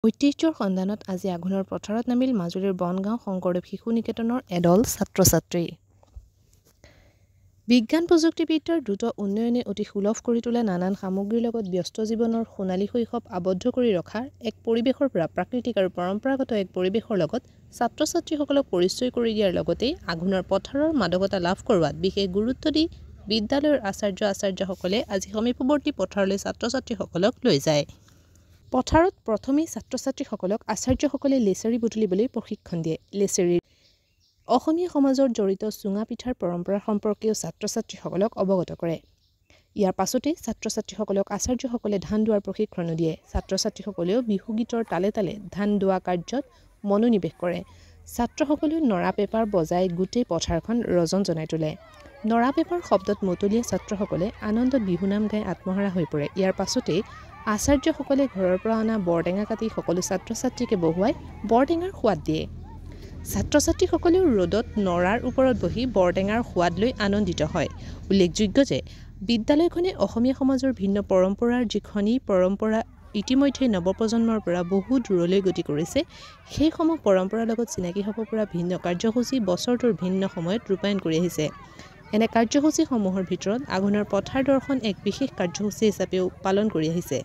ঐতিহ্যৰ সন্ধানত আজি আঘোণৰ পথাৰত নামিল মাজুলীৰ বনগাঁও শংকৰদেৱ শিশু নিকেতনৰ এদল ছাত্ৰ-ছাত্ৰী। বিজ্ঞান প্ৰযুক্তিবিদ্যাৰ দ্ৰুত উন্নয়নে অতি সুলভ কৰি তোলা নানান সামগ্ৰীৰ লগত ব্যস্ত জীৱনৰ সোণালী শৈশৱ আবদ্ধ কৰি ৰখাৰ এক পৰিৱেশৰ পৰা প্ৰাকৃতিক আৰু পৰম্পৰাগত এক পৰিৱেশৰ লগত ছাত্ৰ-ছাত্ৰীসকলক পৰিচয় কৰি দিয়াৰ লগতেই আঘোণৰ পথাৰৰ মাদকতা লাভ কৰোৱাত বিশেষ গুৰুত্ব দি বিদ্যালয়ৰ আচাৰ্যসকলে আজি সমীপৱৰ্তী পথাৰলৈ ছাত্ৰ-ছাত্ৰীসকলক লৈ যায়। পথাৰত প্ৰথমেই ছাত্ৰ-ছাত্ৰীসকলক আচাৰ্যসকলে লেছেৰি বুটলিবলৈ প্ৰশিক্ষণ দিয়ে। লেছেৰিৰ অসমীয়া সমাজৰ জড়িত চুঙা পিঠাৰ পৰম্পৰা সম্পৰ্কেও ছাত্ৰ-ছাত্ৰীসকলক অৱগত কৰে। ইয়াৰ পাছতে ছাত্ৰ-ছাত্ৰীসকলক আচাৰ্যসকলে ধান দোৱাৰ প্ৰশিক্ষণো দিয়ে। ছাত্ৰ-ছাত্ৰীসকলেও বিহু গীতৰ তালে তালে ধান দোৱা কাৰ্যত মনোনিৱেশ কৰে। ছাত্ৰসকলেও নৰা পেপাৰ বজাই গোটেই পথাৰখন ৰজন জনাই তোলে। নৰা পেপাৰ শব্দত মতলীয়া ছাত্ৰসকলে আনন্দত বিহুনাম গাই আত্মহাৰা হৈ পৰে। ইয়াৰ পাছতেই আচাৰ্যসকলে ঘৰৰ পৰা অনা বৰটেঙা কাটি সকলো ছাত্ৰ-ছাত্ৰীকে বহুৱাই বৰটেঙাৰ সোৱাদ দিয়ে। ছাত্ৰ-ছাত্ৰীসকলেও ৰ'দত নৰাৰ ওপৰত বহি বৰটেঙাৰ সোৱাদ লৈ আনন্দিত হয়। উল্লেখযোগ্য যে বিদ্যালয়খনে অসমীয়া সমাজৰ ভিন্ন পৰম্পৰাৰ যিখনি পৰম্পৰা ইতিমধ্যে নৱপ্ৰজন্মৰ পৰা বহু দূৰলৈ গতি কৰিছে, সেইসমূহ পৰম্পৰাৰ লগত চিনাকি হ'ব পৰা ভিন্ন কাৰ্যসূচী বছৰটোৰ ভিন্ন সময়ত ৰূপায়ণ কৰি আহিছে। এনে কাৰ্যসূচীসমূহৰ ভিতৰত আঘোণৰ পথাৰ দৰ্শন এক বিশেষ কাৰ্যসূচী হিচাপেও পালন কৰি আহিছে।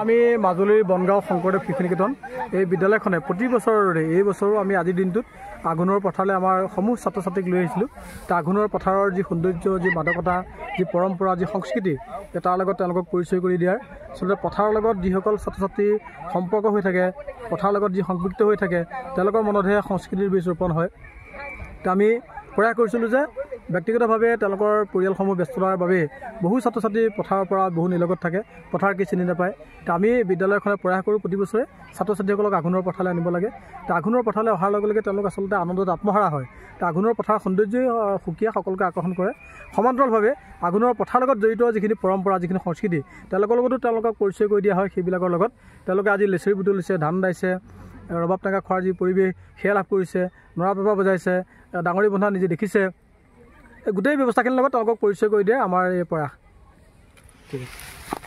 আমি মাজুলীৰ বনগাঁও শংকৰদেৱ শিশু নিকেতন এই বিদ্যালয়খনে প্ৰতি বছৰৰে এই বছৰো আমি আজিৰ দিনটোত আঘোণৰ পথাৰলৈ আমাৰ সমূহ ছাত্ৰ ছাত্ৰীক লৈ আহিছিলোঁ। আঘোণৰ পথাৰৰ যি সৌন্দৰ্য, যি মাদকতা, যি পৰম্পৰা, যি সংস্কৃতি, তাৰ লগত তেওঁলোকক পৰিচয় কৰি দিয়াৰ আচলতে পথাৰৰ লগত যিসকল ছাত্ৰ ছাত্ৰী সম্পৰ্ক হৈ থাকে, পথাৰৰ লগত যি সংপৃক্ত হৈ থাকে, তেওঁলোকৰ মনতহে সংস্কৃতিৰ বীজ ৰোপণ হয়। আমি প্ৰয়াস কৰিছিলোঁ যে ব্যক্তিগতভাৱে তেওঁলোকৰ পৰিয়ালসমূহ ব্যস্ততাৰ বাবে বহু ছাত্ৰ ছাত্ৰী পথাৰৰ পৰা বহু নিলগত থাকে, পথাৰ কি চিনি নাপায়। আমি বিদ্যালয়খনে প্ৰয়াস কৰোঁ প্ৰতি বছৰে ছাত্ৰ ছাত্ৰীসকলক আঘোণৰ পথাৰলৈ আনিব লাগে। আঘোণৰ পথাৰলৈ অহাৰ লগে লগে তেওঁলোক আচলতে আনন্দত আত্মহাৰা হয়। আঘোণৰ পথাৰৰ সৌন্দৰ্যই সুকীয়া সকলোকে আকৰ্ষণ কৰে। সমান্তৰালভাৱে আঘোণৰ পথাৰৰ লগত জড়িত যিখিনি পৰম্পৰা, যিখিনি সংস্কৃতি, তেওঁলোকৰ লগতো তেওঁলোকক পৰিচয় কৰি দিয়া হয়। সেইবিলাকৰ লগত তেওঁলোকে আজি লেছেৰি বুটলিছে, ধান দাইছে, ৰবাব টেঙা খোৱাৰ যি পৰিৱেশ সেয়া লাভ কৰিছে, নৰা পেপা বজাইছে, ডাঙৰি বন্ধা নিজে দেখিছে। গোটেই ব্যৱস্থাখিনিৰ লগত তেওঁলোকক পৰিচয় কৰি দিয়ে আমাৰ এই প্ৰয়াস। ঠিক আছে।